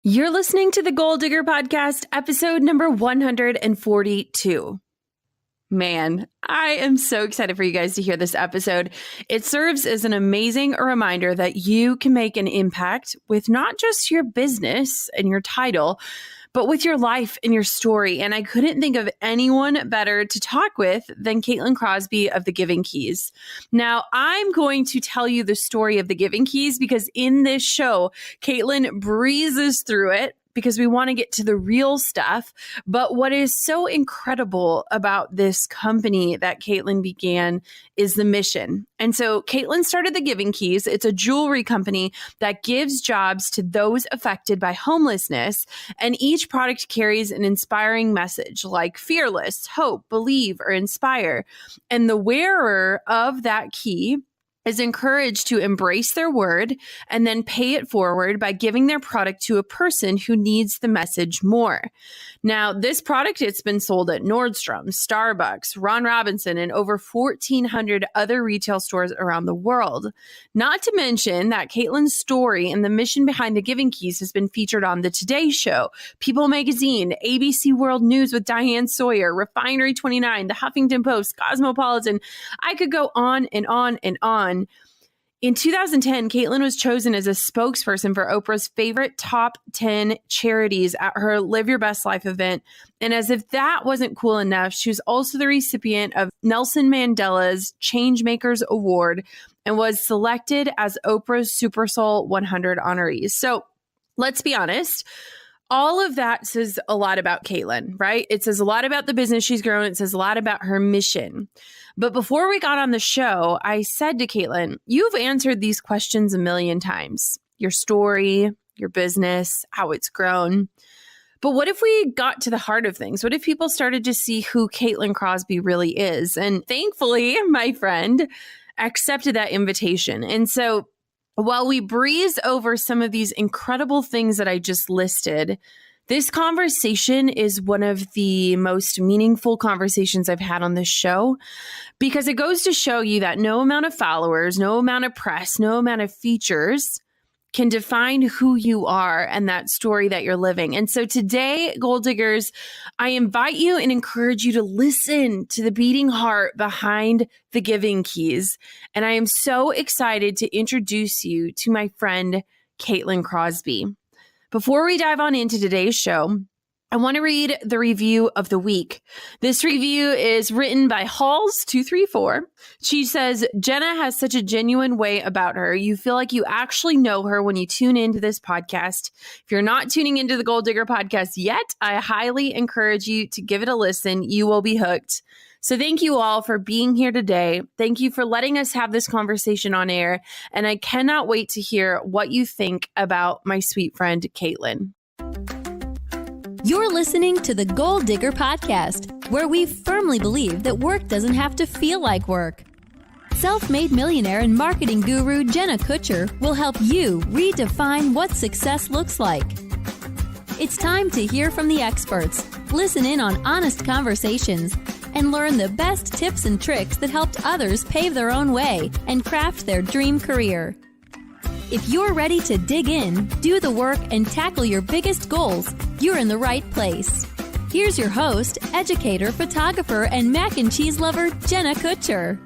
You're listening to the Goal Digger Podcast, episode number 142. Man, I am so excited for you guys to hear this episode. It serves as an amazing reminder that you can make an impact with not just your business and your title, but with your life and your story. And I couldn't think of anyone better to talk with than Caitlin Crosby of The Giving Keys. Now, I'm going to tell you the story of The Giving Keys because in this show, Caitlin breezes through it because we want to get to the real stuff. But what is so incredible about this company that Caitlin began is the mission. And so Caitlin started The Giving Keys. It's a jewelry company that gives jobs to those affected by homelessness. And each product carries an inspiring message like fearless, hope, believe, or inspire. And the wearer of that key is encouraged to embrace their word and then pay it forward by giving their product to a person who needs the message more. Now, this product, it's been sold at Nordstrom, Starbucks, Ron Robinson, and over 1,400 other retail stores around the world. Not to mention that Caitlin's story and the mission behind The Giving Keys has been featured on The Today Show, People Magazine, ABC World News with Diane Sawyer, Refinery 29, The Huffington Post, Cosmopolitan. I could go on and on and on. In 2010, Caitlin was chosen as a spokesperson for Oprah's favorite top 10 charities at her Live Your Best Life event. And as if that wasn't cool enough, she was also the recipient of Nelson Mandela's Changemakers Award and was selected as Oprah's Super Soul 100 honorees. So let's be honest. All of that says a lot about Caitlin, right? It says a lot about the business she's grown. It says a lot about her mission. But before we got on the show, I said to Caitlin, you've answered these questions a million times. Your story, your business, how it's grown. But what if we got to the heart of things? What if people started to see who Caitlin Crosby really is? And thankfully, my friend accepted that invitation. And so while we breeze over some of these incredible things that I just listed, this conversation is one of the most meaningful conversations I've had on this show because it goes to show you that no amount of followers, no amount of press, no amount of features can define who you are and that story that you're living. And so today, Goal Diggers, I invite you and encourage you to listen to the beating heart behind The Giving Keys. And I am so excited to introduce you to my friend, Caitlin Crosby. Before we dive on into today's show, I want to read the review of the week. This review is written by Halls234. She says, Jenna has such a genuine way about her. You feel like you actually know her when you tune into this podcast. If you're not tuning into the Goal Digger podcast yet, I highly encourage you to give it a listen. You will be hooked. So thank you all for being here today. Thank you for letting us have this conversation on air. And I cannot wait to hear what you think about my sweet friend, Caitlin. You're listening to the Goal Digger Podcast, where we firmly believe that work doesn't have to feel like work. Self-made millionaire and marketing guru Jenna Kutcher will help you redefine what success looks like. It's time to hear from the experts, listen in on honest conversations, and learn the best tips and tricks that helped others pave their own way and craft their dream career. If you're ready to dig in, do the work, and tackle your biggest goals, you're in the right place. Here's your host, educator, photographer, and mac and cheese lover, Jenna Kutcher.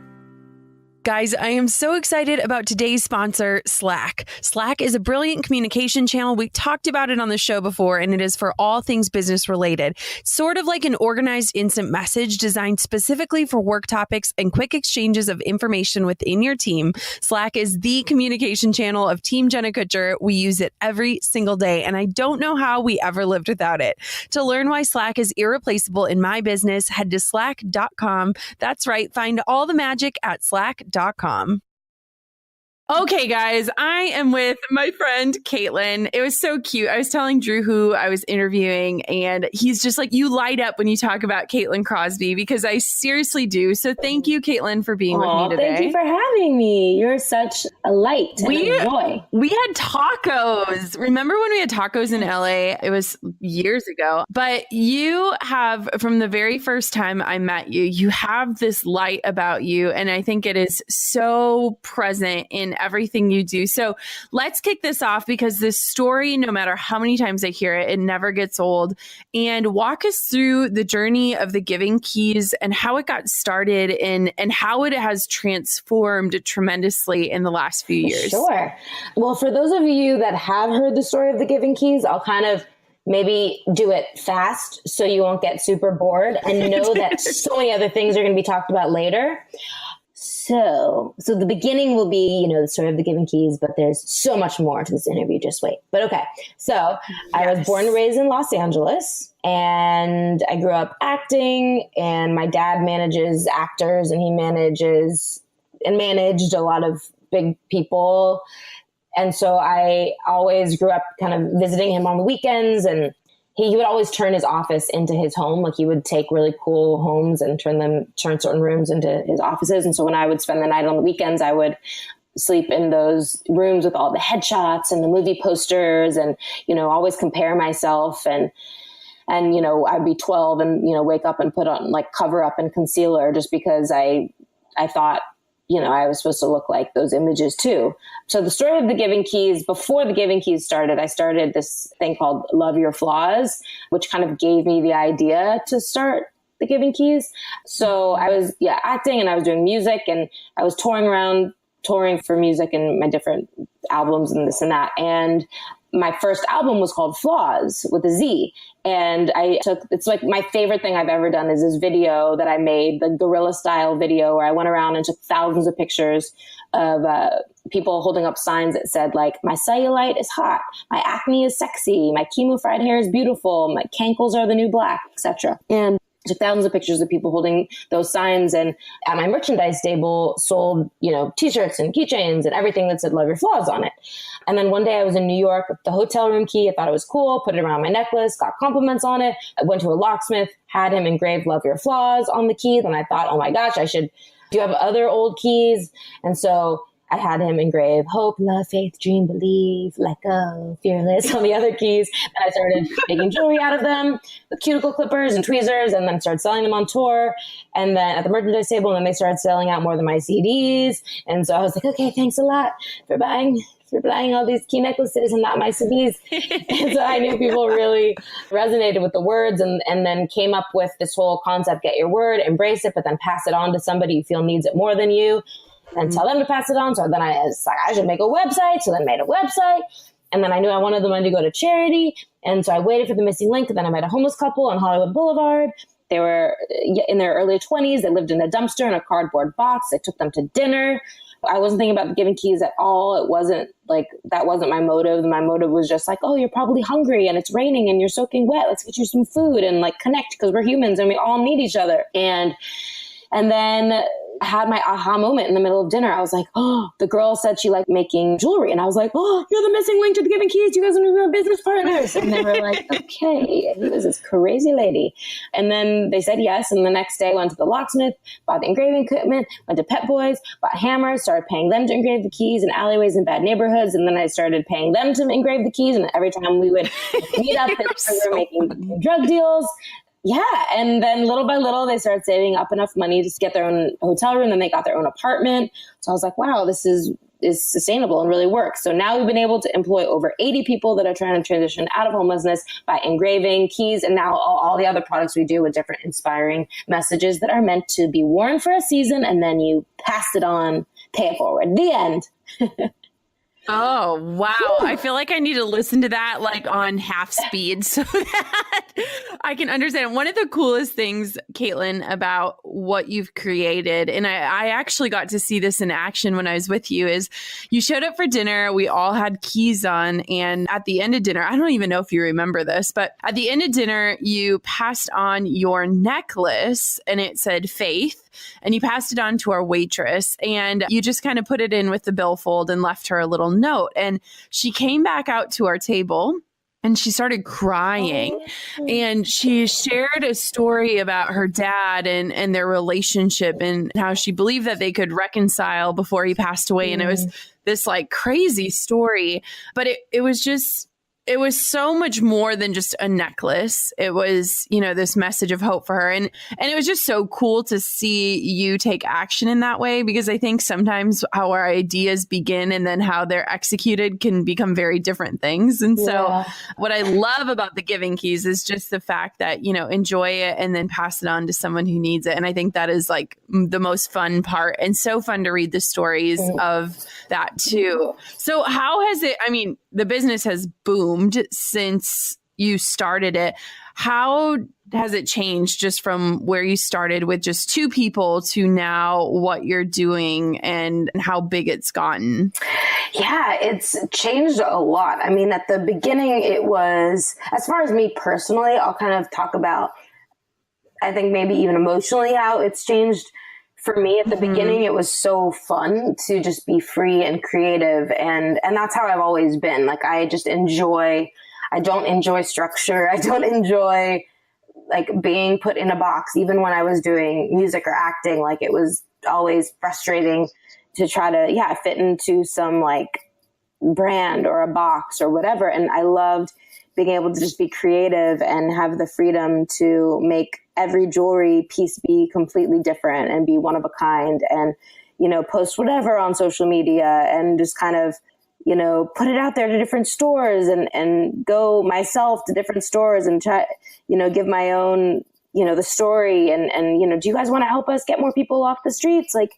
Guys, I am so excited about today's sponsor, Slack. Slack is a brilliant communication channel. We talked about it on the show before, and it is for all things business related. It's sort of like an organized instant message designed specifically for work topics and quick exchanges of information within your team. Slack is the communication channel of Team Jenna Kutcher. We use it every single day, and I don't know how we ever lived without it. To learn why Slack is irreplaceable in my business, head to slack.com. That's right. Find all the magic at slack.com. Okay, guys, I am with my friend, Caitlin. It was so cute. I was telling Drew who I was interviewing, and he's just like, you light up when you talk about Caitlin Crosby, because I seriously do. So thank you, Caitlin, for being with me today. Thank you for having me. You're such a light and a joy. We had tacos. Remember when we had tacos in LA? It was years ago. But you have, from the very first time I met you, you have this light about you. And I think it is so present in everything you do. So let's kick this off, because this story, no matter how many times I hear it, it never gets old. And walk us through the journey of the Giving Keys and how it got started and how it has transformed tremendously in the last few years. Sure. Well, for those of you that have heard the story of the Giving Keys, I'll kind of maybe do it fast so you won't get super bored and know that so many other things are going to be talked about later. So the beginning will be, the story of the Giving Keys, but there's so much more to this interview. Just wait. But okay. So I was born and raised in Los Angeles, and I grew up acting, and my dad manages actors, and he managed a lot of big people. And so I always grew up kind of visiting him on the weekends, and he would always turn his office into his home. Like, he would take really cool homes and turn certain rooms into his offices. And so when I would spend the night on the weekends, I would sleep in those rooms with all the headshots and the movie posters, and, always compare myself. And I'd be 12 and, wake up and put on like cover up and concealer just because I thought, I was supposed to look like those images too. So the story of the Giving Keys, before the Giving Keys started, I started this thing called Love Your Flaws, which kind of gave me the idea to start the Giving Keys. So I was acting, and I was doing music, and I was touring for music and my different albums and this and that. And my first album was called Flaws with a Z. And it's like my favorite thing I've ever done is this video that I made, the guerrilla style video, where I went around and took thousands of pictures of people holding up signs that said like, my cellulite is hot, my acne is sexy, my chemo fried hair is beautiful, my cankles are the new black, etc. And took thousands of pictures of people holding those signs, and at my merchandise table sold, t-shirts and keychains and everything that said Love Your Flaws on it. And then one day I was in New York with the hotel room key. I thought it was cool, put it around my necklace, got compliments on it. I went to a locksmith, had him engrave Love Your Flaws on the key. Then I thought, oh my gosh, do you have other old keys? And so I had him engrave hope, love, faith, dream, believe, let go, fearless on the other keys. And I started making jewelry out of them with cuticle clippers and tweezers, and then started selling them on tour. And then at the merchandise table, and then they started selling out more than my CDs. And so I was like, okay, thanks a lot for buying all these key necklaces and not my CDs. And so I knew people really resonated with the words, and then came up with this whole concept, get your word, embrace it, but then pass it on to somebody you feel needs it more than you, and tell them to pass it on. So then I was like, I should make a website. So then made a website. And then I knew I wanted the money to go to charity. And so I waited for the missing link. And then I met a homeless couple on Hollywood Boulevard. They were in their early 20s. They lived in a dumpster in a cardboard box. I took them to dinner. I wasn't thinking about the Giving Keys at all. It wasn't like, that wasn't my motive. My motive was just like, oh, you're probably hungry and it's raining and you're soaking wet. Let's get you some food and like connect, because we're humans and we all need each other. And then had my aha moment in the middle of dinner. I was like, oh, the girl said she liked making jewelry. And I was like, oh, you're the missing link to the Giving Keys. You guys want to be business partners? And they were like, okay, who is this crazy lady? And then they said yes. And the next day went to the locksmith, bought the engraving equipment, went to Pet Boys, bought hammers, started paying them to engrave the keys in alleyways in bad neighborhoods. And then I started paying them to engrave the keys. And every time we would meet up, we were making drug deals. Yeah. And then little by little, they started saving up enough money to get their own hotel room. Then they got their own apartment. So I was like, wow, this is sustainable and really works. So now we've been able to employ over 80 people that are trying to transition out of homelessness by engraving keys. And now all the other products we do with different inspiring messages that are meant to be worn for a season. And then you pass it on, pay it forward. The end. Oh, wow. I feel like I need to listen to that like on half speed so that I can understand. One of the coolest things, Caitlin, about what you've created, and I actually got to see this in action when I was with you, is you showed up for dinner. We all had keys on. And at the end of dinner, I don't even know if you remember this, but at the end of dinner, you passed on your necklace and it said Faith. And you passed it on to our waitress, and you just kind of put it in with the billfold and left her a little note. And she came back out to our table and she started crying. And she shared a story about her dad and their relationship and how she believed that they could reconcile before he passed away. And it was this like crazy story, but it was just it was so much more than just a necklace. It was, you know, this message of hope for her. And it was just so cool to see you take action in that way, because I think sometimes how our ideas begin and then how they're executed can become very different things. And so what I love about the Giving Keys is just the fact that, you know, enjoy it and then pass it on to someone who needs it. And I think that is like the most fun part, and so fun to read the stories of that too. So how has it, I mean, the business has boomed since you started it. How has it changed just from where you started with just 2 people to now what you're doing and how big it's gotten? Yeah, it's changed a lot. I mean, at the beginning, it was, as far as me personally, I'll kind of talk about, I think maybe even emotionally, how it's changed. For me at the beginning, it was so fun to just be free and creative. And that's how I've always been. Like, I don't enjoy structure. I don't enjoy like being put in a box. Even when I was doing music or acting, like it was always frustrating to try to, fit into some like brand or a box or whatever. And I loved being able to just be creative and have the freedom to make every jewelry piece be completely different and be one of a kind, and, you know, post whatever on social media and just kind of, you know, put it out there to different stores and go myself to different stores and try, you know, give my own, you know, the story and, you know, do you guys want to help us get more people off the streets? Like,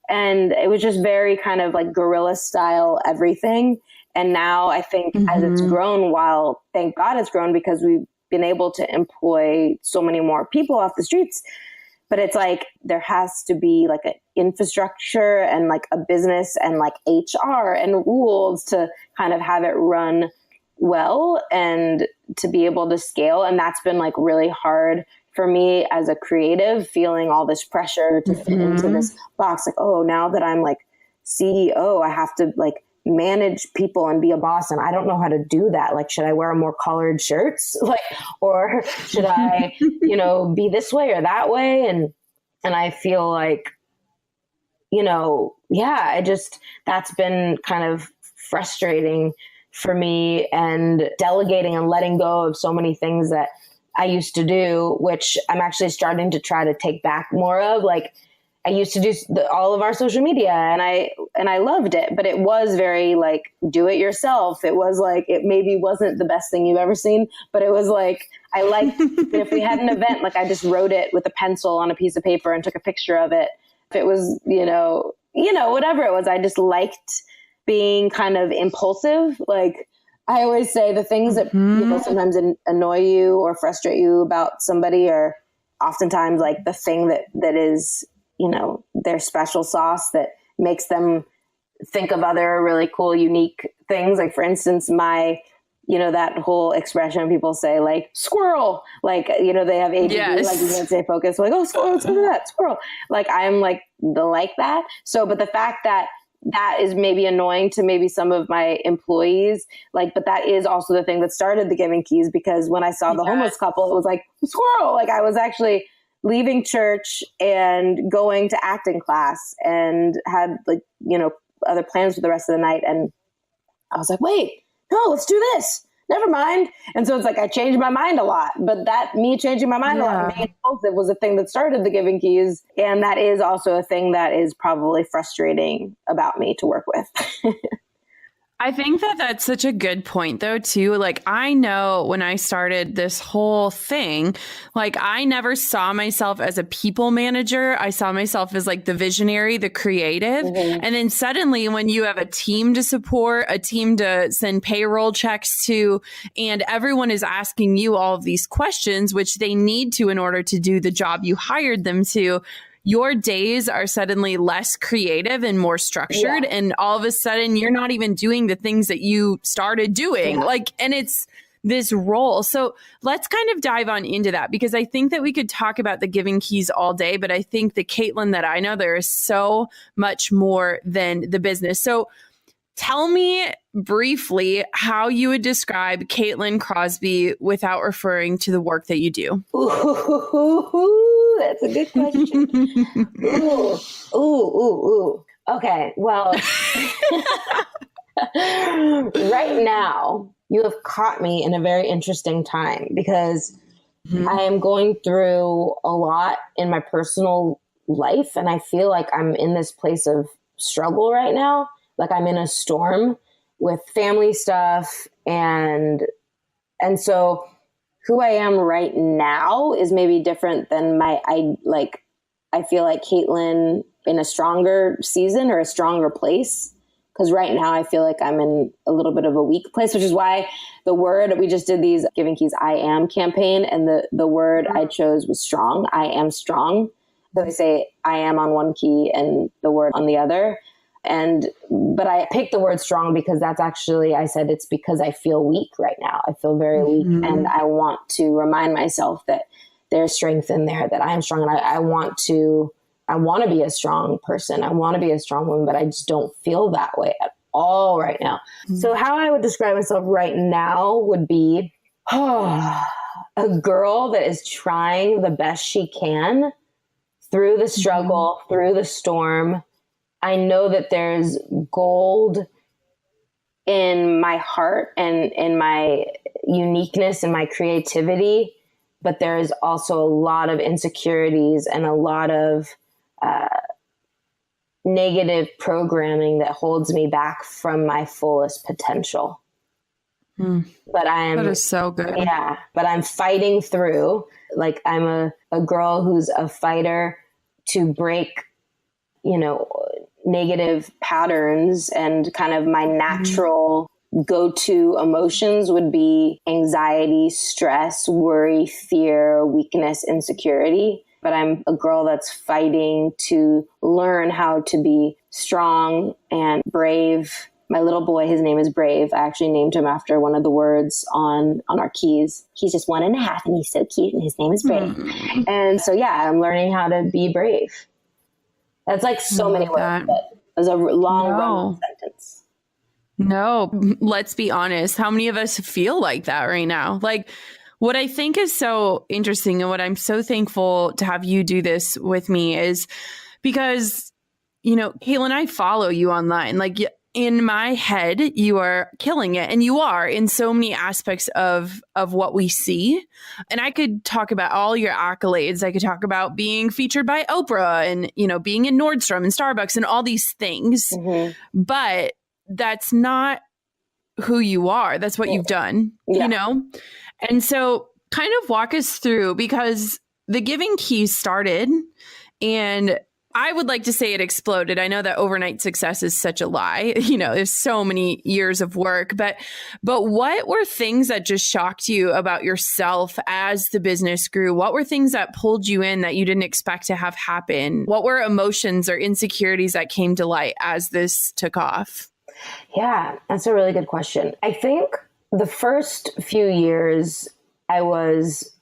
and it was just very kind of like guerrilla style everything. And now I think as it's grown, while thank God it's grown because we've been able to employ so many more people off the streets, but it's like there has to be like an infrastructure and like a business and like HR and rules to kind of have it run well and to be able to scale. And that's been like really hard for me as a creative, feeling all this pressure to fit into this box. Like, oh, now that I'm like CEO, I have to like manage people and be a boss, and I don't know how to do that. Like, should I wear more collared shirts? Like, or should I, you know, be this way or that way? And I feel like, you know, that's been kind of frustrating for me, and delegating and letting go of so many things that I used to do, which I'm actually starting to try to take back more of. Like, I used to do all of our social media and I loved it, but it was very like do it yourself. It was like, it maybe wasn't the best thing you've ever seen, but it was like, I liked if we had an event, like I just wrote it with a pencil on a piece of paper and took a picture of it. If it was, you know, whatever it was, I just liked being kind of impulsive. Like I always say the things that people sometimes annoy you or frustrate you about somebody are oftentimes like the thing that is, you know, their special sauce that makes them think of other really cool, unique things. Like, for instance, you know, that whole expression people say, like, squirrel, like, you know, they have ADD, like, you can't stay focused, like, oh, squirrel, let's look at that, squirrel. Like, I'm like that. So, but the fact that is maybe annoying to maybe some of my employees, like, but that is also the thing that started the Giving Keys, because when I saw the homeless couple, it was like, squirrel. Like, I was actually leaving church and going to acting class and had like, you know, other plans for the rest of the night. And I was like, wait, no, let's do this. Never mind. And so it's like, I changed my mind a lot, but that me changing my mind a lot and being impulsive was a thing that started the Giving Keys. And that is also a thing that is probably frustrating about me to work with. I think that that's such a good point, though, too. Like, I know when I started this whole thing, like, I never saw myself as a people manager. I saw myself as like the visionary, the creative. And then suddenly when you have a team to support, a team to send payroll checks to, and everyone is asking you all of these questions, which they need to in order to do the job you hired them to, your days are suddenly less creative and more structured. And all of a sudden you're not even doing the things that you started doing. Like, and it's this role. So let's kind of dive on into that, because I think that we could talk about the Giving Keys all day, but I think the Caitlin that I know, there is so much more than the business. So tell me briefly how you would describe Caitlin Crosby without referring to the work that you do. Ooh, that's a good question. Ooh. Okay, well, right now, you have caught me in a very interesting time because I am going through a lot in my personal life. And I feel like I'm in this place of struggle right now. Like I'm in a storm with family stuff. And so who I am right now is maybe different than I feel like Caitlin in a stronger season or a stronger place. Because right now I feel like I'm in a little bit of a weak place, which is why the word, we just did these Giving Keys I Am campaign, and the word I chose was strong. I am strong. So I say I am on one key and the word on the other. But I picked the word strong because that's actually, I said it's because I feel weak right now. I feel very weak, and I want to remind myself that there's strength in there, that I am strong, and I want to be a strong person. I want to be a strong woman, but I just don't feel that way at all right now. So how I would describe myself right now would be a girl that is trying the best she can through the struggle, through the storm. I know that there's gold in my heart and in my uniqueness and my creativity, but there is also a lot of insecurities and a lot of negative programming that holds me back from my fullest potential. But that is so good. Yeah, but I'm fighting through. Like I'm a girl who's a fighter to break, negative patterns, and kind of my natural go-to emotions would be anxiety, stress, worry, fear, weakness, insecurity. But I'm a girl that's fighting to learn how to be strong and brave. My little boy, his name is Brave. I actually named him after one of the words on our keys. He's just 1.5 and he's so cute and his name is Brave. And so, yeah, I'm learning how to be brave. That's like so many words, but it was a long sentence. No, let's be honest. How many of us feel like that right now? Like, what I think is so interesting and what I'm so thankful to have you do this with me is because, Caitlin, I follow you online. Like in my head, you are killing it, and you are in so many aspects of what we see. And I could talk about all your accolades. I could talk about being featured by Oprah and, being in Nordstrom and Starbucks and all these things. But that's not who you are. That's what you've done, And so kind of walk us through, because the Giving Keys started, and I would like to say it exploded. I know that overnight success is such a lie. There's so many years of work, but what were things that just shocked you about yourself as the business grew? What were things that pulled you in that you didn't expect to have happen? What were emotions or insecurities that came to light as this took off? Yeah, that's a really good question. I think the first few years I was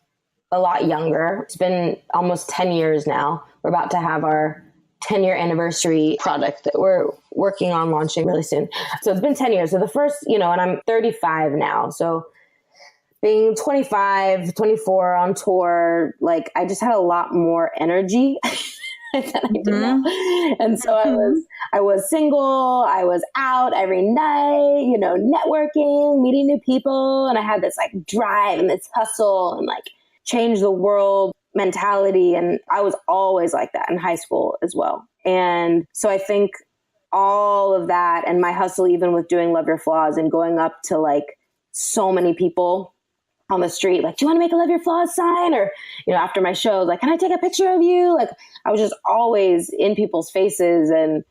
a lot younger. It's been almost 10 years now. We're about to have our 10-year anniversary product that we're working on launching really soon. So it's been 10 years. So the first, and I'm 35 now. So being 25, 24 on tour, like I just had a lot more energy than I do now. And so I was single, I was out every night, networking, meeting new people. And I had this like drive and this hustle and like change the world mentality. And I was always like that in high school as well. And so I think all of that and my hustle, even with doing Love Your Flaws and going up to like so many people on the street, like, do you want to make a Love Your Flaws sign? Or, after my shows, like, can I take a picture of you? Like, I was just always in people's faces and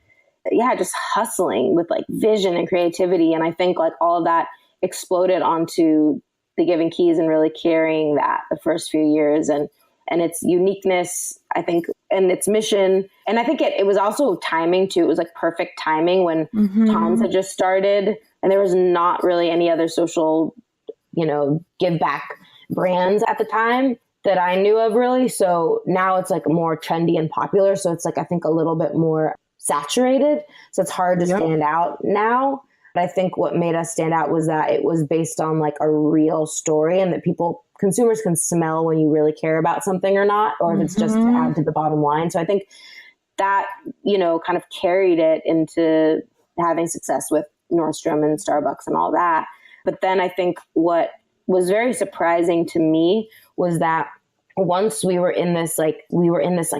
just hustling with like vision and creativity. And I think like all of that exploded onto the Giving Keys and really carrying that the first few years and its uniqueness, I think, and its mission. And I think it was also timing too. It was like perfect timing when Tom's had just started and there was not really any other social, give back brands at the time that I knew of really. So now it's like more trendy and popular. So it's like, I think a little bit more saturated. So it's hard to stand out now. But I think what made us stand out was that it was based on like a real story and that consumers can smell when you really care about something or not, or if it's just to add to the bottom line. So I think that, kind of carried it into having success with Nordstrom and Starbucks and all that. But then I think what was very surprising to me was that once we were in this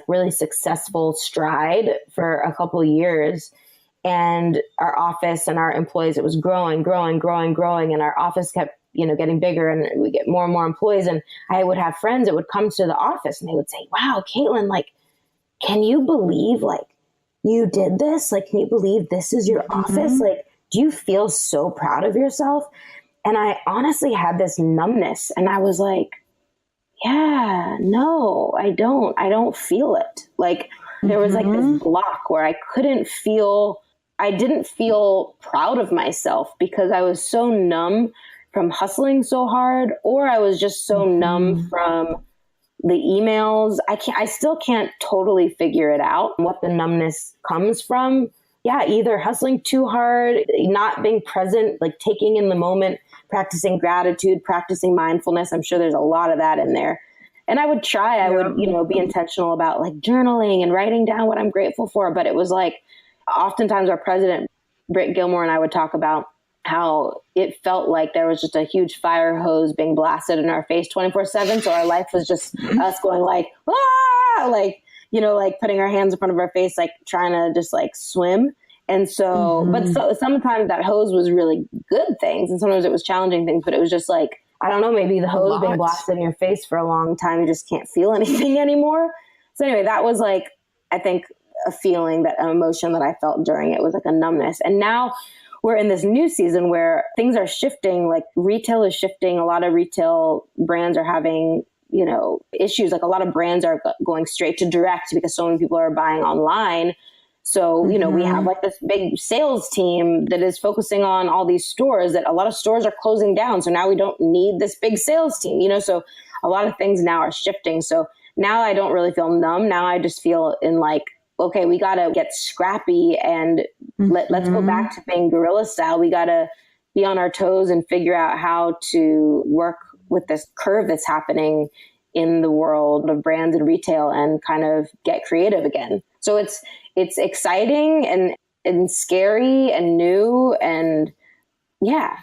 really successful stride for a couple of years, and our office and our employees, it was growing. And our office kept, getting bigger, and we get more and more employees. And I would have friends that would come to the office and they would say, wow, Caitlin, like, can you believe like you did this? Like, can you believe this is your office? Like, do you feel so proud of yourself? And I honestly had this numbness, and I was like, yeah, no, I don't feel it. Like, there was like this block where I didn't feel proud of myself because I was so numb from hustling so hard, or I was just so numb from the emails. I still can't totally figure it out what the numbness comes from. Yeah, either hustling too hard, not being present, like taking in the moment, practicing gratitude, practicing mindfulness. I'm sure there's a lot of that in there. And I would be intentional about like journaling and writing down what I'm grateful for. But it was like, oftentimes our president, Britt Gilmore, and I would talk about how it felt like there was just a huge fire hose being blasted in our face 24/7. So our life was just us going like, ah, like, like putting our hands in front of our face, like trying to just like swim. And so, sometimes that hose was really good things, and sometimes it was challenging things, but it was just like, I don't know, maybe the hose being blasted in your face for a long time, you just can't feel anything anymore. So anyway, that was like, I think an emotion that I felt during it was like a numbness. And now we're in this new season where things are shifting, like retail is shifting. A lot of retail brands are having, issues. Like a lot of brands are going straight to direct because so many people are buying online. So, we have like this big sales team that is focusing on all these stores that a lot of stores are closing down. So now we don't need this big sales team, so a lot of things now are shifting. So now I don't really feel numb. Now I just feel in like, okay, we got to get scrappy and let's go back to being guerrilla style. We got to be on our toes and figure out how to work with this curve that's happening in the world of brands and retail and kind of get creative again. So it's exciting and scary and new, and yeah.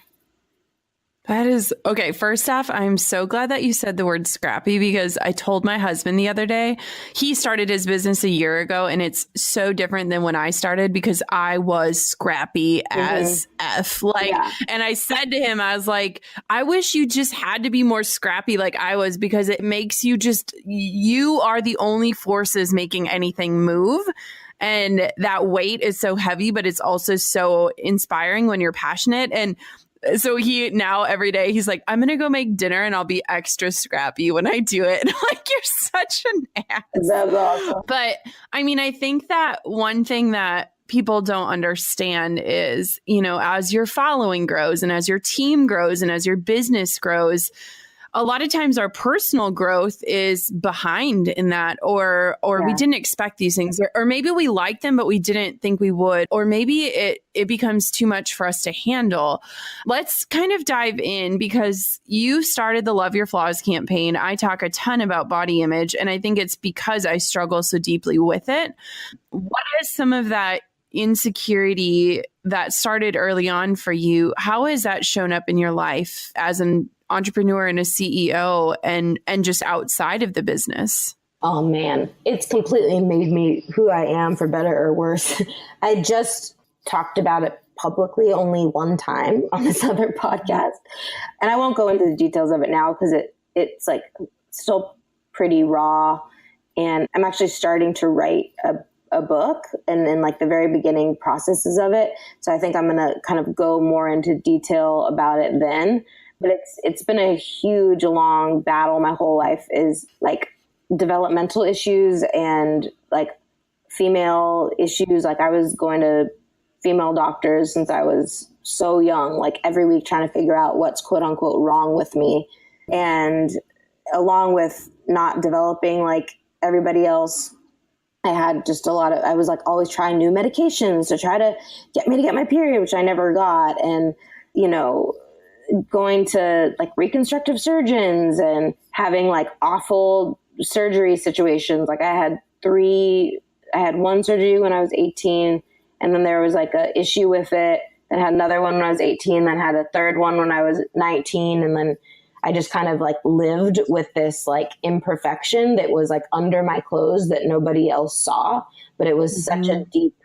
That is okay. First off, I'm so glad that you said the word scrappy, because I told my husband the other day, he started his business a year ago, and it's so different than when I started because I was scrappy as F. And I said to him, I was like, I wish you just had to be more scrappy like I was, because it makes you are the only forces making anything move. And that weight is so heavy, but it's also so inspiring when you're passionate. And so now every day he's like, I'm going to go make dinner and I'll be extra scrappy when I do it. Like, you're such an ass. That's awesome. But I mean, I think that one thing that people don't understand is, as your following grows and as your team grows and as your business grows, a lot of times our personal growth is behind in that, or we didn't expect these things, or maybe we like them, but we didn't think we would, or maybe it becomes too much for us to handle. Let's kind of dive in, because you started the Love Your Flaws campaign. I talk a ton about body image, and I think it's because I struggle so deeply with it. What is some of that insecurity that started early on for you? How has that shown up in your life as an entrepreneur and a CEO and just outside of the business? Oh man, it's completely made me who I am, for better or worse. I just talked about it publicly only one time on this other podcast, and I won't go into the details of it now because it's like still pretty raw, and I'm actually starting to write a book and in like the very beginning processes of it. So I think I'm going to kind of go more into detail about it then. But it's been a huge, long battle. My whole life is like developmental issues and like female issues. Like, I was going to female doctors since I was so young, like every week, trying to figure out what's quote unquote wrong with me. And along with not developing like everybody else, I had just I was like always trying new medications to try to get me to get my period, which I never got. And, going to like reconstructive surgeons and having like awful surgery situations. Like I had one surgery when I was 18, and then there was like a issue with it then had another one when I was 18, then had a third one when I was 19. And then I just kind of like lived with this like imperfection that was like under my clothes that nobody else saw. But it was such a deep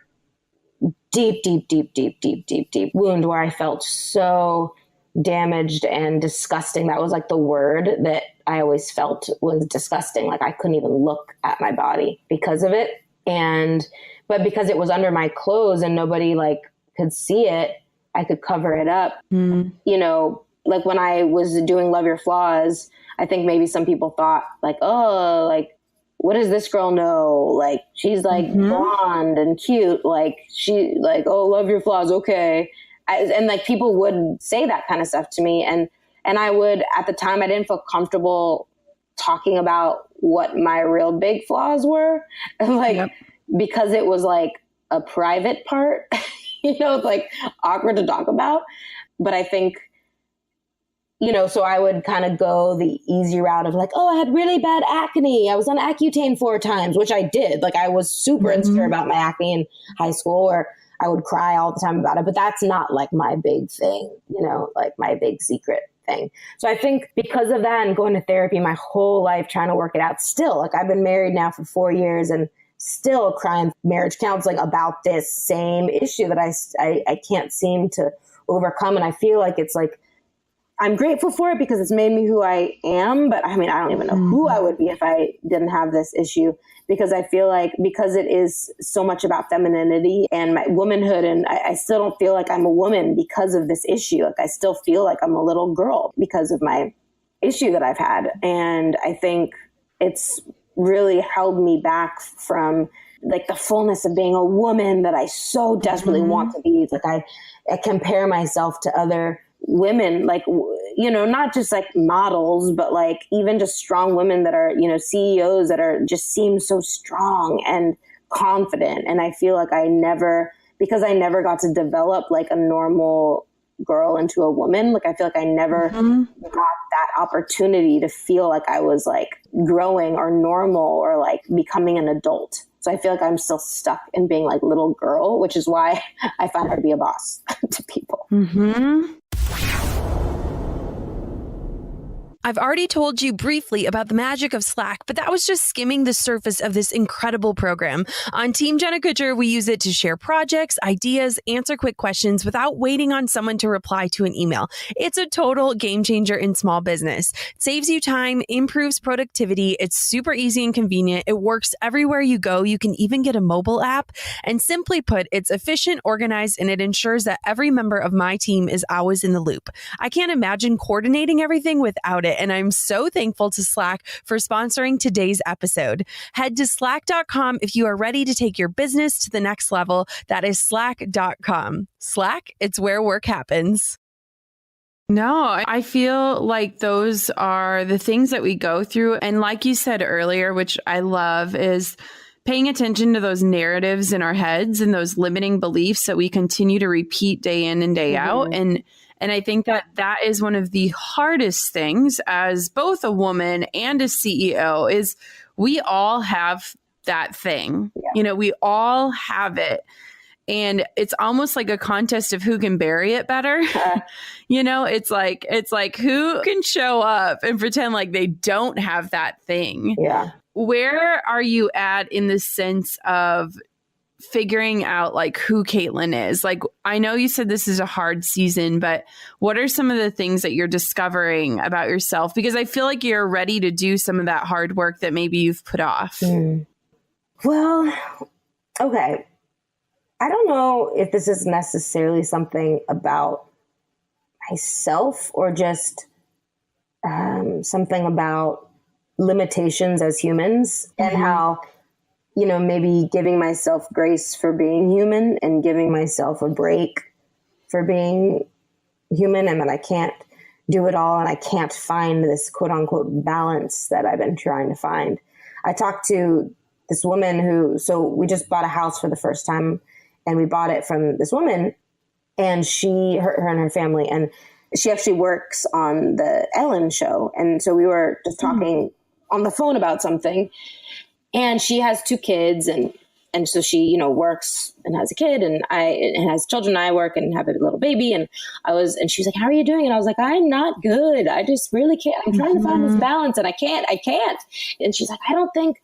wound where I felt so damaged and disgusting. That was like the word that I always felt was disgusting. Like I couldn't even look at my body because of it. But because it was under my clothes and nobody like could see it, I could cover it up. You know, like when I was doing Love Your Flaws, I think maybe some people thought like, oh, like, what does this girl know? Like, she's like blonde and cute. Like she like, oh, love your flaws. Okay. And like people would say that kind of stuff to me. And I would, at the time, I didn't feel comfortable talking about what my real big flaws were. Like, because it was like a private part, you know, like awkward to talk about. But I think, you know, so I would kind of go the easy route of like, oh, I had really bad acne. I was on Accutane 4 times, which I did. Like I was super insecure about my acne in high school, or I would cry all the time about it. But that's not like my big thing, you know, like my big secret thing. So I think because of that and going to therapy my whole life, trying to work it out still, like I've been married now for 4 years and still crying marriage counseling about this same issue that I can't seem to overcome. And I feel like it's like, I'm grateful for it because it's made me who I am. But I mean, I don't even know who I would be if I didn't have this issue, because I feel like because it is so much about femininity and my womanhood, and I still don't feel like I'm a woman because of this issue. Like I still feel like I'm a little girl because of my issue that I've had. And I think it's really held me back from like the fullness of being a woman that I so desperately want to be. Like I compare myself to other women, like, you know, not just like models, but like even just strong women that are, you know, CEOs that are just seem so strong and confident. And I feel like because I never got to develop like a normal girl into a woman, like I feel like I never got that opportunity to feel like I was like growing or normal or like becoming an adult. So I feel like I'm still stuck in being like little girl, which is why I find her to be a boss to people. I've already told you briefly about the magic of Slack, but that was just skimming the surface of this incredible program. On Team Jenna Kutcher, we use it to share projects, ideas, answer quick questions without waiting on someone to reply to an email. It's a total game changer in small business. It saves you time, improves productivity. It's super easy and convenient. It works everywhere you go. You can even get a mobile app. And simply put, it's efficient, organized, and it ensures that every member of my team is always in the loop. I can't imagine coordinating everything without it. And I'm so thankful to Slack for sponsoring today's episode. Head to slack.com if you are ready to take your business to the next level. That is slack.com. Slack, it's where work happens. No, I feel like those are the things that we go through. And like you said earlier, which I love, is paying attention to those narratives in our heads and those limiting beliefs that we continue to repeat day in and day out. And I think that that is one of the hardest things as both a woman and a CEO is we all have that thing. Yeah. You know, we all have it. And it's almost like a contest of who can bury it better. You know, it's like who can show up and pretend like they don't have that thing. Yeah. Where are you at in the sense of figuring out like who Caitlin is? Like, I know you said this is a hard season, but what are some of the things that you're discovering about yourself? Because I feel like you're ready to do some of that hard work that maybe you've put off. Well, okay. I don't know if this is necessarily something about myself or just something about limitations as humans and how, you know, maybe giving myself grace for being human and giving myself a break for being human, and that I can't do it all and I can't find this quote unquote balance that I've been trying to find. I talked to this woman so we just bought a house for the first time, and we bought it from this woman, and her and her family, and she actually works on the Ellen show. And so we were just talking on the phone about something. And she has 2 kids, and And so she, you know, works and has a kid and has children. I work and have a little baby. And she's like, how are you doing? And I was like, I'm not good. I just really can't. I'm trying to find this balance and I can't. And she's like, I don't think,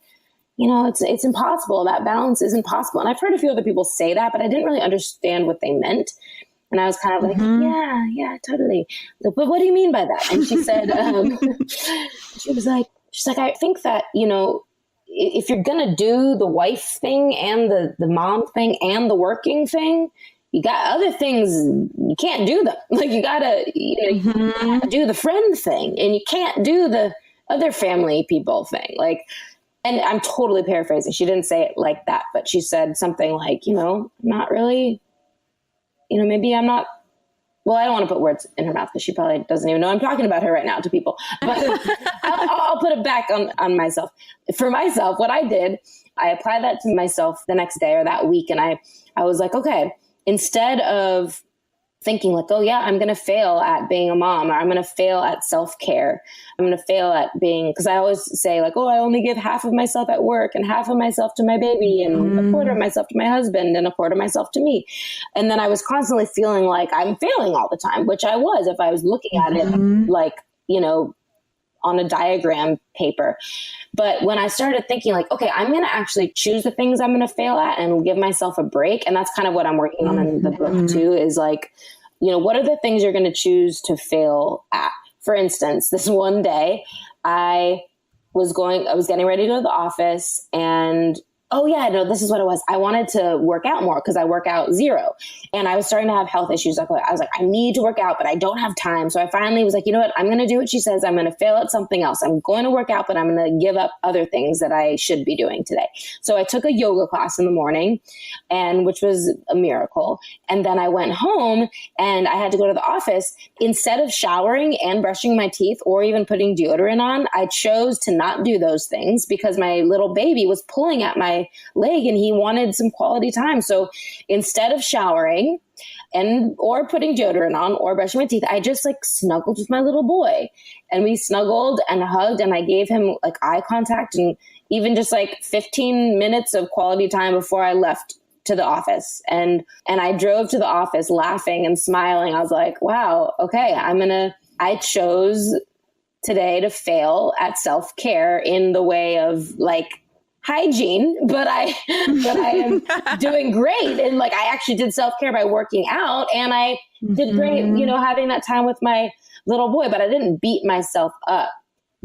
you know, it's impossible. That balance isn't possible. And I've heard a few other people say that, but I didn't really understand what they meant. And I was kind of like, yeah, totally. Like, but what do you mean by that? And she said, she's like, I think that, you know, if you're going to do the wife thing and the mom thing and the working thing, you got other things, you can't do them. Like you gotta do the friend thing and you can't do the other family people thing. Like, and I'm totally paraphrasing. She didn't say it like that, but she said something like, you know, not really, you know, maybe I'm not, well, I don't want to put words in her mouth because she probably doesn't even know I'm talking about her right now to people, but I'll put it back on myself. For myself, what I did, I applied that to myself the next day or that week. And I was like, okay, instead of thinking like, oh yeah, I'm going to fail at being a mom, or I'm going to fail at self-care. I'm going to fail at being, because I always say like, oh, I only give half of myself at work and half of myself to my baby and a quarter of myself to my husband and a quarter of myself to me. And then I was constantly feeling like I'm failing all the time, which I was, if I was looking at it like, you know, on a diagram paper. But when I started thinking like, okay, I'm going to actually choose the things I'm going to fail at and give myself a break. And that's kind of what I'm working on in the book too, is like, you know, what are the things you're going to choose to fail at? For instance, this one day I was getting ready to go to the office and oh yeah, no, this is what it was. I wanted to work out more because I work out zero. And I was starting to have health issues. I was like, I need to work out, but I don't have time. So I finally was like, you know what? I'm going to do what she says. I'm going to fail at something else. I'm going to work out, but I'm going to give up other things that I should be doing today. So I took a yoga class in the morning, and which was a miracle. And then I went home and I had to go to the office. Instead of showering and brushing my teeth or even putting deodorant on, I chose to not do those things because my little baby was pulling at my leg and he wanted some quality time. So instead of showering or putting deodorant on or brushing my teeth, I just like snuggled with my little boy, and we snuggled and hugged, and I gave him like eye contact and even just like 15 minutes of quality time before I left to the office. And I drove to the office laughing and smiling. I was like, wow, okay, I chose today to fail at self-care in the way of like hygiene, but I am doing great. And like, I actually did self-care by working out, and I did great, you know, having that time with my little boy, but I didn't beat myself up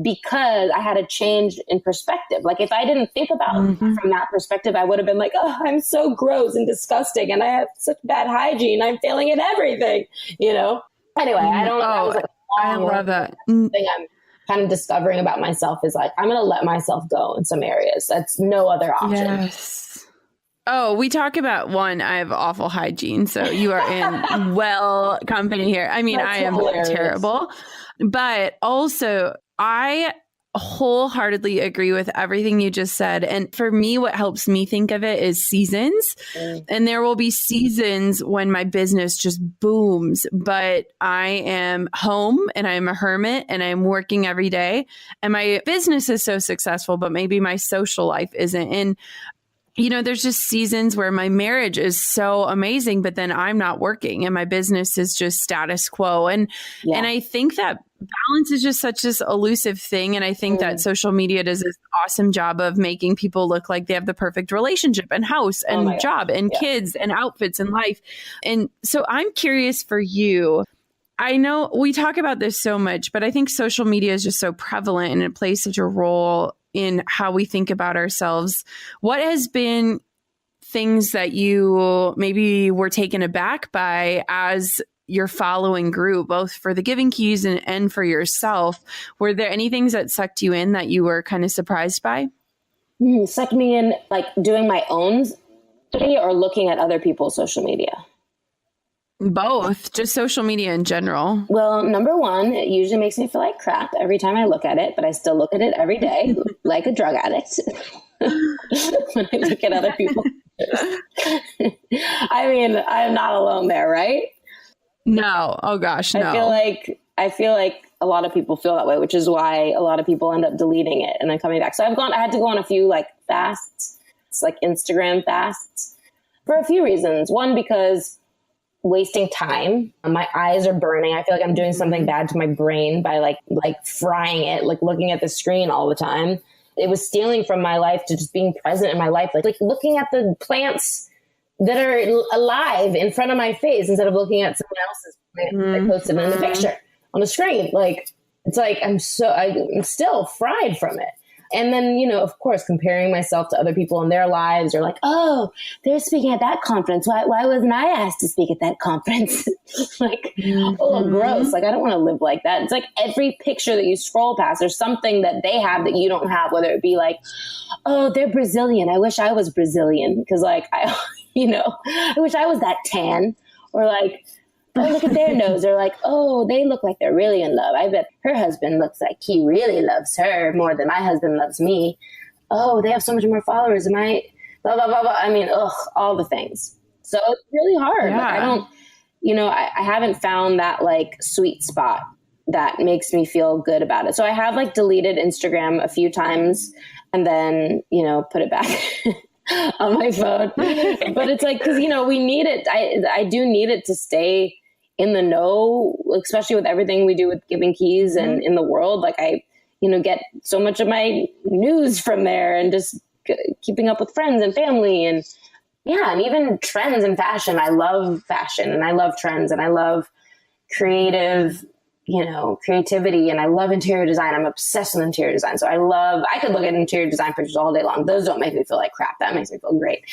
because I had a change in perspective. Like if I didn't think about it from that perspective, I would have been like, oh, I'm so gross and disgusting and I have such bad hygiene. I'm failing at everything, you know? Anyway, I don't know. That was like I love that thing I'm kind of discovering about myself is like, I'm going to let myself go in some areas. That's no other option. Yes. Oh, we talk about I have awful hygiene. So you are in well company here. I mean, I am terrible, but also I wholeheartedly agree with everything you just said. And for me, what helps me think of it is seasons. And there will be seasons when my business just booms, but I am home and I'm a hermit and I'm working every day. And my business is so successful, but maybe my social life isn't. And you know, there's just seasons where my marriage is so amazing, but then I'm not working and my business is just status quo. And I think that balance is just such this elusive thing. And I think that social media does this awesome job of making people look like they have the perfect relationship and house and job and kids and outfits and life. And so I'm curious for you. I know we talk about this so much, but I think social media is just so prevalent and it plays such a role in how we think about ourselves. What has been things that you maybe were taken aback by as your following group, both for the Giving Keys and for yourself? Were there any things that sucked you in that you were kind of surprised by? Sucked me in, like doing my own study or looking at other people's social media? Both, just social media in general. Well, number one, it usually makes me feel like crap every time I look at it, but I still look at it every day like a drug addict when I look at other people. I mean, I'm not alone there, right? No. Oh gosh, no. I feel like a lot of people feel that way, which is why a lot of people end up deleting it and then coming back. So I had to go on a few like fasts like Instagram fasts, for a few reasons. One, because wasting time. My eyes are burning. I feel like I'm doing something bad to my brain by like frying it, like looking at the screen all the time. It was stealing from my life to just being present in my life, like looking at the plants that are alive in front of my face instead of looking at someone else's plant I posted in the picture on the screen. Like, it's like I'm still fried from it. And then, you know, of course, comparing myself to other people in their lives, or like, oh, they're speaking at that conference. Why wasn't I asked to speak at that conference? Like, oh, gross. Like, I don't want to live like that. It's like every picture that you scroll past, there's something that they have that you don't have, whether it be like, oh, they're Brazilian. I wish I was Brazilian because, like, I wish I was that tan. Or like, oh, look at their nose. They're like, oh, they look like they're really in love. I bet her husband looks like he really loves her more than my husband loves me. Oh, they have so much more followers. Am I blah, blah, blah, blah. I mean, all the things. So it's really hard. Yeah. Like, I don't, you know, I haven't found that like sweet spot that makes me feel good about it. So I have like deleted Instagram a few times and then, you know, put it back on my phone. But it's like, cause you know, we need it. I do need it to stay in the know, especially with everything we do with Giving Keys and in the world. Like I, you know, get so much of my news from there and just keeping up with friends and family and and even trends in fashion. I love fashion and I love trends and I love creative, you know, creativity, and I love interior design. I'm obsessed with interior design. So I could look at interior design pictures all day long. Those don't make me feel like crap. That makes me feel great.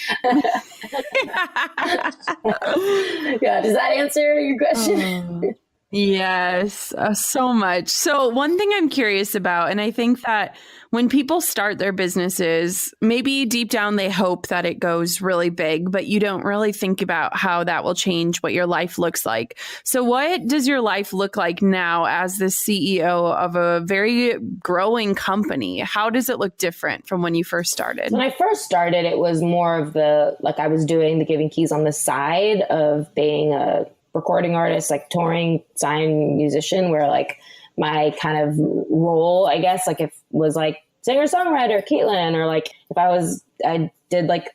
Yeah. Does that answer your question? Yes, so much. So one thing I'm curious about, and I think that when people start their businesses, maybe deep down they hope that it goes really big, but you don't really think about how that will change what your life looks like. So what does your life look like now as the CEO of a very growing company? How does it look different from when you first started? When I first started, it was more of I was doing the Giving Keys on the side of being a recording artist, like touring, signed musician, where like my kind of role, I guess, like if was like singer-songwriter Caitlin, or like if I did like,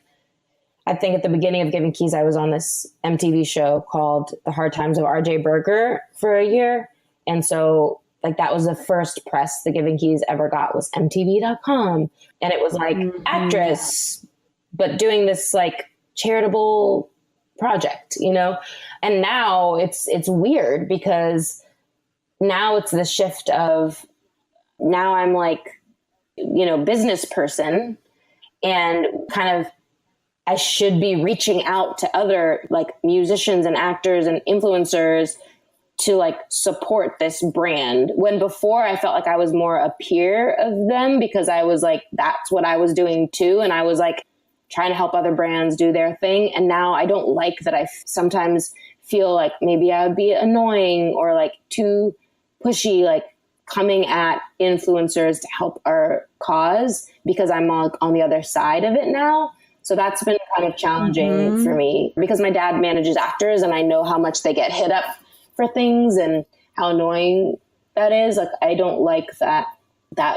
I think at the beginning of Giving Keys, I was on this MTV show called The Hard Times of RJ Berger for a year. And so like that was the first press the Giving Keys ever got, was MTV.com. And it was like actress, but doing this like charitable project, you know? And now it's weird because now it's the shift of, now I'm like, you know, business person, and kind of I should be reaching out to other like musicians and actors and influencers to like support this brand, when before I felt like I was more a peer of them because I was like, that's what I was doing too. And I was like trying to help other brands do their thing. And now I don't like that. I sometimes feel like maybe I would be annoying or like too pushy, like coming at influencers to help our cause, because I'm on the other side of it now. So that's been kind of challenging for me, because my dad manages actors and I know how much they get hit up for things and how annoying that is. Like, I don't like that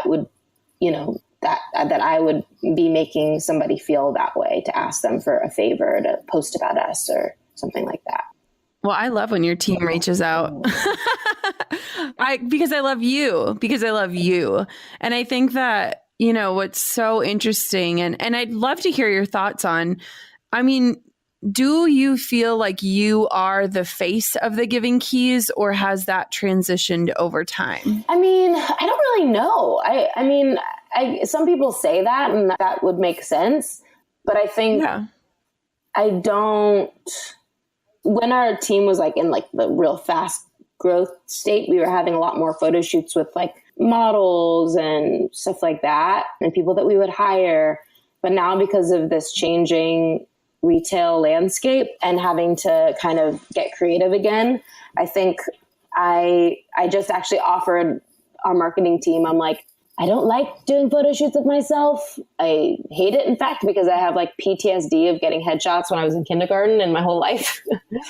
would, you know, that I would be making somebody feel that way to ask them for a favor to post about us or something like that. Well, I love when your team reaches out because I love you. And I think that, you know, what's so interesting, and I'd love to hear your thoughts on, I mean, do you feel like you are the face of the Giving Keys, or has that transitioned over time? I mean, I don't really know. I mean, some people say that, and that would make sense, but I think I don't. When our team was like in like the real fast growth state, we were having a lot more photo shoots with like models and stuff like that, and people that we would hire. But now, because of this changing retail landscape and having to kind of get creative again, I think I just actually offered our marketing team, I'm like, I don't like doing photo shoots with myself. I hate it, in fact, because I have like PTSD of getting headshots when I was in kindergarten and my whole life.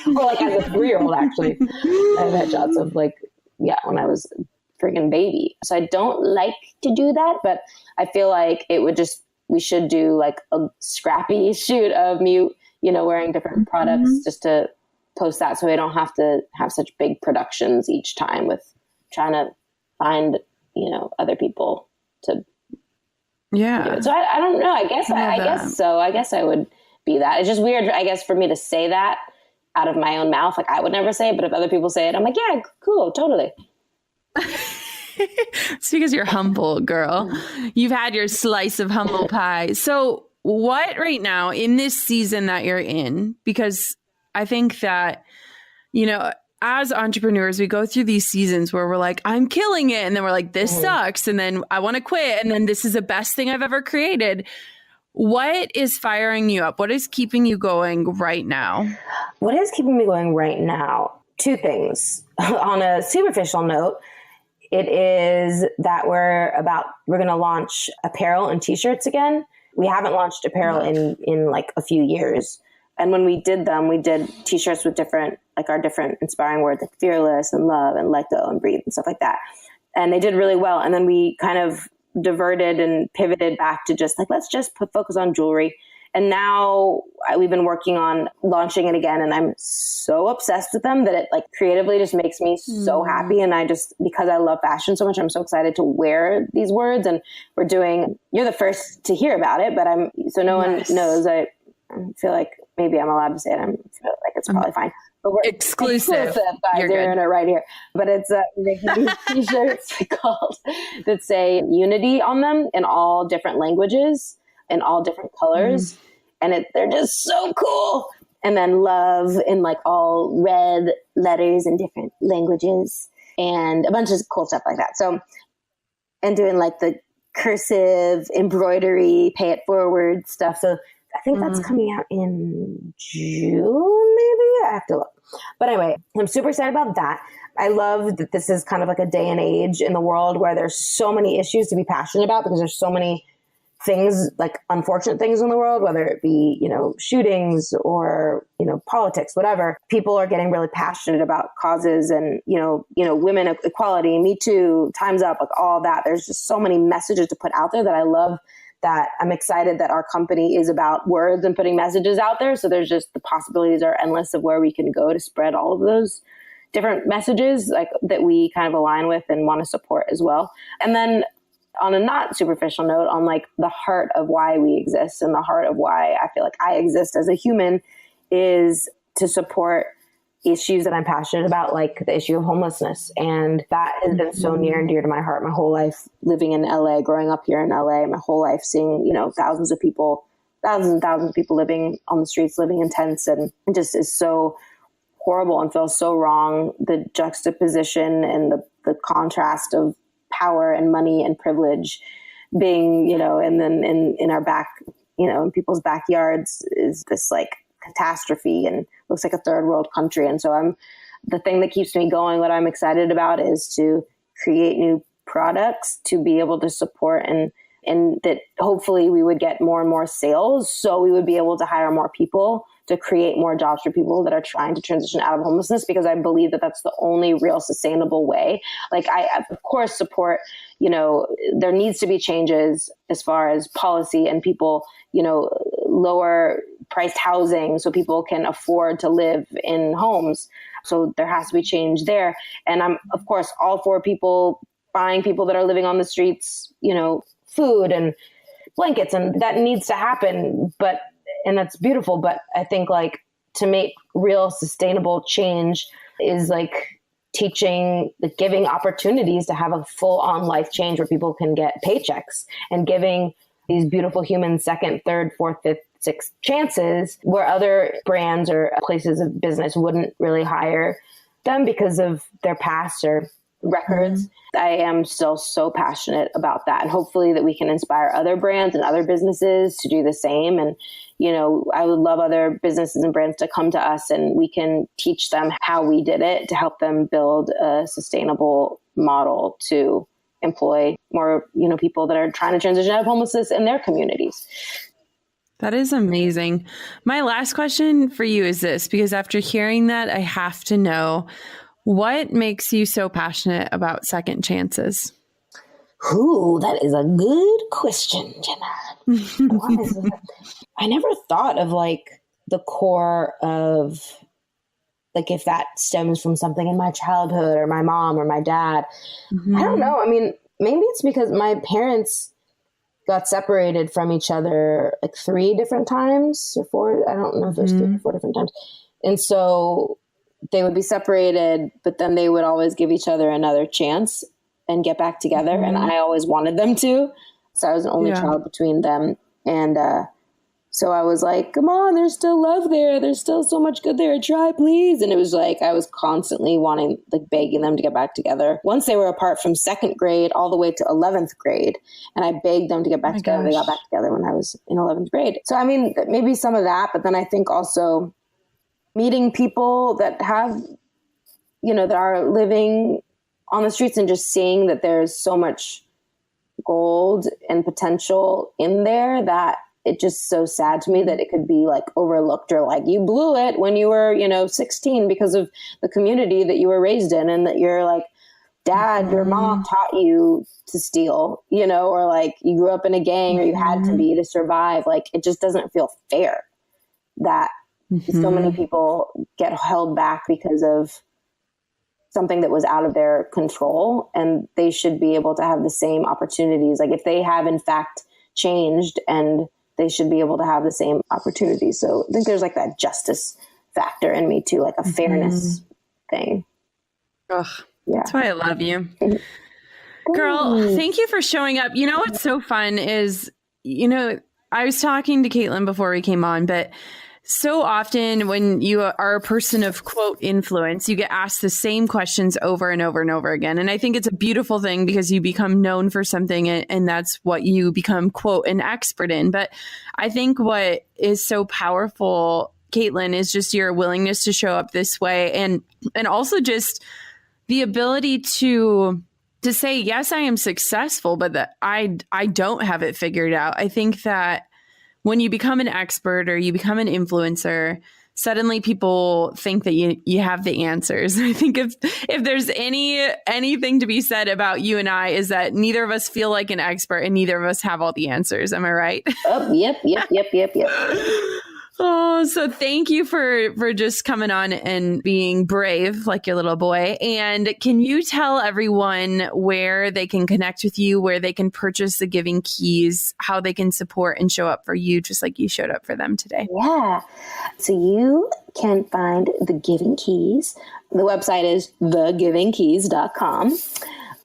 Or like as a 3-year-old, actually. I have headshots of like, when I was a freaking baby. So I don't like to do that, but I feel like it would just we should do like a scrappy shoot of me, wearing different products just to post that, so I don't have to have such big productions each time with trying to find, other people to. Yeah. So I don't know. I guess so. I guess I would be that. It's just weird, I guess, for me to say that out of my own mouth. Like I would never say it, but if other people say it, I'm like, yeah, cool, totally. It's because you're humble, girl. You've had your slice of humble pie. So what right now in this season that you're in, because I think that, as entrepreneurs, we go through these seasons where we're like, I'm killing it. And then we're like, this sucks. And then I want to quit. And then this is the best thing I've ever created. What is firing you up? What is keeping you going right now? What is keeping me going right now? Two things. On a superficial note, it is that we're going to launch apparel and t-shirts again. We haven't launched apparel in like a few years. And when we did them, we did t-shirts with our different inspiring words like fearless and love and let go and breathe and stuff like that. And they did really well. And then we kind of diverted and pivoted back to just like, let's just focus on jewelry. And now we've been working on launching it again. And I'm so obsessed with them that it like creatively just makes me so happy. And because I love fashion so much, I'm so excited to wear these words. And you're the first to hear about it, but so no one knows. I feel like maybe I'm allowed to say it. I feel like it's probably fine. But we're exclusive guys. You're doing it right here. But it's making these t-shirts that say unity on them in all different languages and all different colors. And they're just so cool. And then love in like all red letters in different languages and a bunch of cool stuff like that. So, and doing like the cursive embroidery, pay it forward stuff. So I think that's coming out in June, maybe? I have to look. But anyway, I'm super excited about that. I love that this is kind of like a day and age in the world where there's so many issues to be passionate about because there's so many things, like unfortunate things in the world, whether it be, shootings or, politics, whatever. People are getting really passionate about causes and, women equality, Me Too, Time's Up, like all that. There's just so many messages to put out there that I love. That I'm excited that our company is about words and putting messages out there. So there's just the possibilities are endless of where we can go to spread all of those different messages like that we kind of align with and want to support as well. And then on a not superficial note, on like the heart of why we exist and the heart of why I feel like I exist as a human is to support issues that I'm passionate about, like the issue of homelessness. And that has been so near and dear to my heart my whole life, living in LA, growing up here in LA, my whole life, seeing, thousands and thousands of people living on the streets, living in tents, and it just is so horrible and feels so wrong. The juxtaposition and the contrast of power and money and privilege being, and then in our back, in people's backyards is this like catastrophe and looks like a third world country. And so the thing that keeps me going, what I'm excited about is to create new products to be able to support and that hopefully we would get more and more sales. So we would be able to hire more people to create more jobs for people that are trying to transition out of homelessness, because I believe that that's the only real sustainable way. Like I of course support, there needs to be changes as far as policy and people, lower priced housing so people can afford to live in homes. So there has to be change there. And I'm of course all for people buying people that are living on the streets, food and blankets, and that needs to happen. And that's beautiful. But I think like to make real sustainable change is like giving opportunities to have a full on life change where people can get paychecks and giving these beautiful humans second, third, fourth, fifth, sixth chances where other brands or places of business wouldn't really hire them because of their past or records. I am still so passionate about that. And hopefully that we can inspire other brands and other businesses to do the same. And, I would love other businesses and brands to come to us and we can teach them how we did it to help them build a sustainable model to employ more, people that are trying to transition out of homelessness in their communities. That is amazing. My last question for you is this, because after hearing that, I have to know, what makes you so passionate about second chances? Ooh, that is a good question, Jenna. I never thought of like the core of like if that stems from something in my childhood or my mom or my dad. I don't know. I mean, maybe it's because my parents got separated from each other like 3 different times or 4. I don't know if there's 3 or 4 different times. And so they would be separated, but then they would always give each other another chance and get back together. And I always wanted them to. So I was the only child between them. And so I was like, come on, there's still love there. There's still so much good there. Try, please. And it was like, I was constantly wanting, like begging them to get back together. Once they were apart from 2nd grade all the way to 11th grade. And I begged them to get back together. They got back together when I was in 11th grade. So, I mean, maybe some of that, but then I think also meeting people that have, you know, that are living on the streets and just seeing that there's so much gold and potential in there that it's just so sad to me that it could be like overlooked or like you blew it when you were, you know, 16 because of the community that you were raised in, and that you're like, dad, your mom taught you to steal, you know, or like you grew up in a gang or you had to be to survive. Like it just doesn't feel fair that so many people get held back because of something that was out of their control, and they should be able to have the same opportunities. Like if they have in fact changed, and they should be able to have the same opportunities. So I think there's like that justice factor in me too, like a fairness thing. Ugh, that's why I love you. Girl, thank you for showing up. You know what's so fun is, you know, I was talking to Caitlin before we came on, but so often when you are a person of quote influence, you get asked the same questions over and over and over again. And I think it's a beautiful thing because you become known for something, and that's what you become quote an expert in. But I think what is so powerful, Caitlin, is just your willingness to show up this way, and also just the ability to say, yes, I am successful, but that I don't have it figured out. I think that when you become an expert or you become an influencer, suddenly people think that you have the answers. I think if there's anything to be said about you and I, is that neither of us feel like an expert and neither of us have all the answers. Am I right? Oh, yep. Oh, so thank you for just coming on and being brave like your little boy. And can you tell everyone where they can connect with you, where they can purchase the Giving Keys, how they can support and show up for you just like you showed up for them today? Yeah. So you can find the Giving Keys. The website is thegivingkeys.com.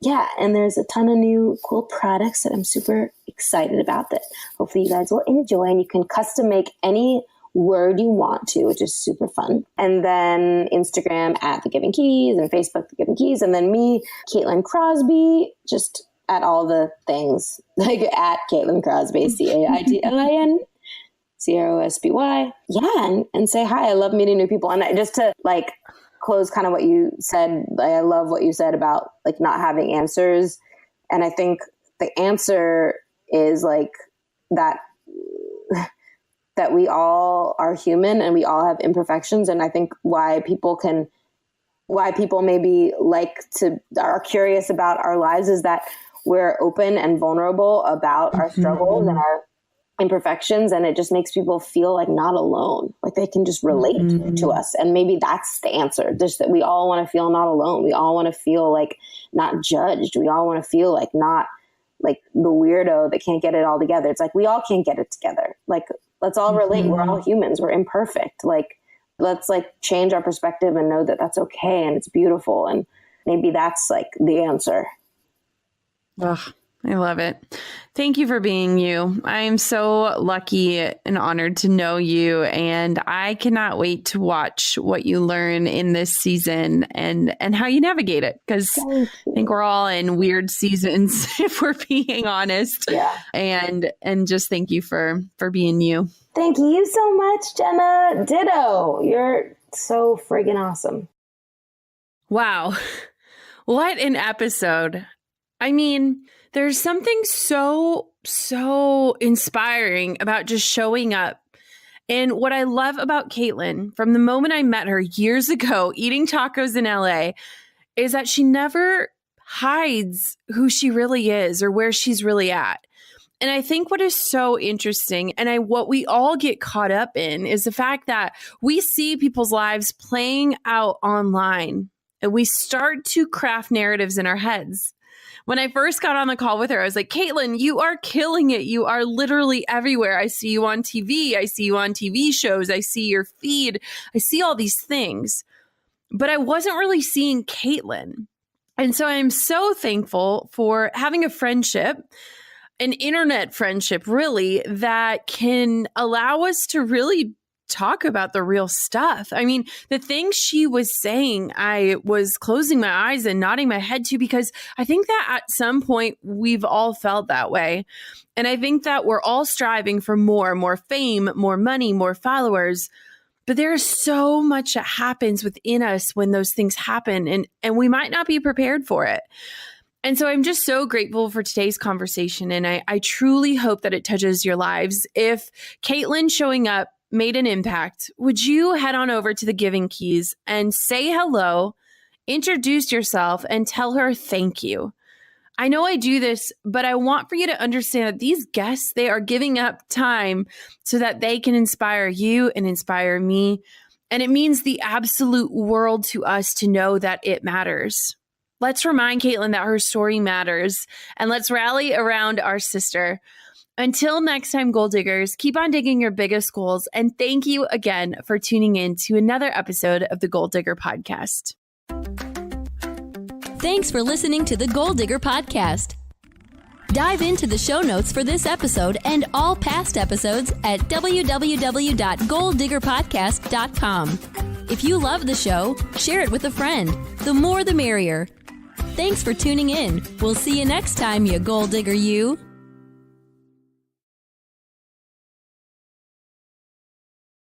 Yeah, and there's a ton of new cool products that I'm super excited about that hopefully you guys will enjoy. And you can custom make any word you want to, which is super fun. And then Instagram at The Giving Keys, and Facebook The Giving Keys, and then me, Caitlin Crosby, just at all the things, like at Caitlin Crosby, CAITLIN CROSBY. Yeah, and say hi. I love meeting new people. And just to like close kind of what you said, like, I love what you said about like not having answers. And I think the answer is like that we all are human and we all have imperfections. And I think why people maybe are curious about our lives is that we're open and vulnerable about our struggles and our imperfections. And it just makes people feel like not alone, like they can just relate to us. And maybe that's the answer, just that we all want to feel not alone. We all want to feel like not judged. We all want to feel like not like the weirdo that can't get it all together. It's like, we all can't get it together. Like, let's all relate. We're all humans. We're imperfect. Like, let's like change our perspective and know that that's okay and it's beautiful. And maybe that's like the answer. Ugh, I love it. Thank you for being you. I am so lucky and honored to know you. And I cannot wait to watch what you learn in this season and how you navigate it. Because I think we're all in weird seasons, if we're being honest. Yeah. And just thank you for being you. Thank you so much, Jenna. Ditto. You're so friggin' awesome. Wow. What an episode. I mean, there's something so inspiring about just showing up. And what I love about Caitlin, from the moment I met her years ago, eating tacos in LA, is that she never hides who she really is or where she's really at. And I think what is so interesting and what we all get caught up in is the fact that we see people's lives playing out online and we start to craft narratives in our heads. When I first got on the call with her, I was like, Caitlin, you are killing it. You are literally everywhere. I see you on TV. I see you on TV shows. I see your feed. I see all these things. But I wasn't really seeing Caitlin. And so I'm so thankful for having a friendship, an internet friendship, really, that can allow us to really talk about the real stuff. I mean, the things she was saying, I was closing my eyes and nodding my head to, because I think that at some point we've all felt that way. And I think that we're all striving for more fame, more money, more followers. But there's so much that happens within us when those things happen, and we might not be prepared for it. And so I'm just so grateful for today's conversation. And I truly hope that it touches your lives. If Caitlin showing up made an impact, would you head on over to the Giving Keys and say hello, introduce yourself, and tell her thank you? I know I do this, but I want for you to understand that these guests, they are giving up time so that they can inspire you and inspire me. And it means the absolute world to us to know that it matters. Let's remind Caitlin that her story matters, and let's rally around our sister. Until next time, goal diggers, keep on digging your biggest goals. And thank you again for tuning in to another episode of the Goal Digger Podcast. Thanks for listening to the Goal Digger Podcast. Dive into the show notes for this episode and all past episodes at www.goaldiggerpodcast.com. If you love the show, share it with a friend. The more the merrier. Thanks for tuning in. We'll see you next time, you goal digger you.